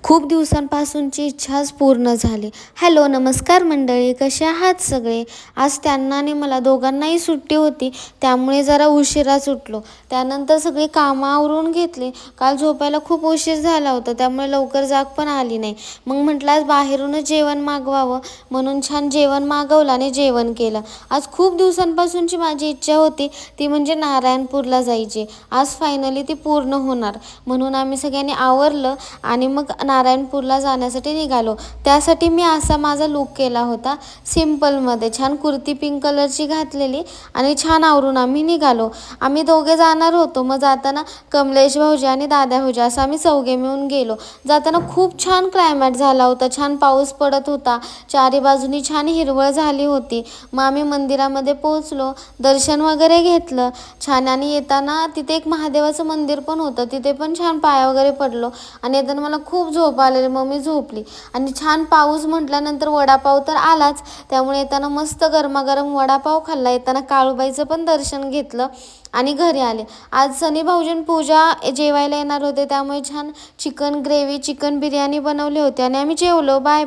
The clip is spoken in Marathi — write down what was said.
खूप दिवसांपासूनची इच्छा आज पूर्ण झाली. हॅलो, नमस्कार मंडळी, कसे आहात सगळे? आज त्यांना आणि मला दोघांनाही सुट्टी होती, त्यामुळे जरा उशिराच उठलो. त्यानंतर सगळी कामं आवरून घेतली. काल झोपायला खूप उशीर झाला होता, त्यामुळे लवकर जाग पण आली नाही. मग म्हटलं आज बाहेरूनच जेवण मागवावं, म्हणून छान जेवण मागवलं आणि जेवण केलं. आज खूप दिवसांपासूनची माझी इच्छा होती, ती म्हणजे नारायणपूरला जायची. आज फायनली ती पूर्ण होणार, म्हणून आम्ही सगळ्यांनी आवरलं आणि मग नारायणपूरला जाण्यासाठी निघालो. त्यासाठी मी असा माझा लूक केला होता, सिम्पलमध्ये. छान कुर्ती पिंक कलरची घातलेली आणि छान आवरून आम्ही निघालो. आम्ही दोघे जाणार होतो. मग जाताना कमलेश भाऊजी आणि दादा भाऊजी असं आम्ही चौघे मिळून गेलो. जाताना खूप छान क्लायमॅट झाला होता, छान पाऊस पडत होता, चारी बाजूनी छान हिरवळ झाली होती. मग आम्ही मंदिरामध्ये पोहोचलो, दर्शन वगैरे घेतलं छान. आणि येताना तिथे एक महादेवाचं मंदिर पण होतं, तिथे पण छान पाया वगैरे पडलो. आणि येताना मला खूप झोप आलेली, मग मी झोपली. आणि छान पाऊस म्हटल्यानंतर वडापाव तर आलाच, त्यामुळे येताना मस्त गरमागरम वडापाव खाल्ला. येताना काळूबाईचं पण दर्शन घेतलं आणि घरी आले. आज सनी भाऊजींनी पूजा जेवायला येणार होते, त्यामुळे छान चिकन ग्रेव्ही, चिकन बिर्याणी बनवली होती आणि आम्ही जेवलो. Bye bye.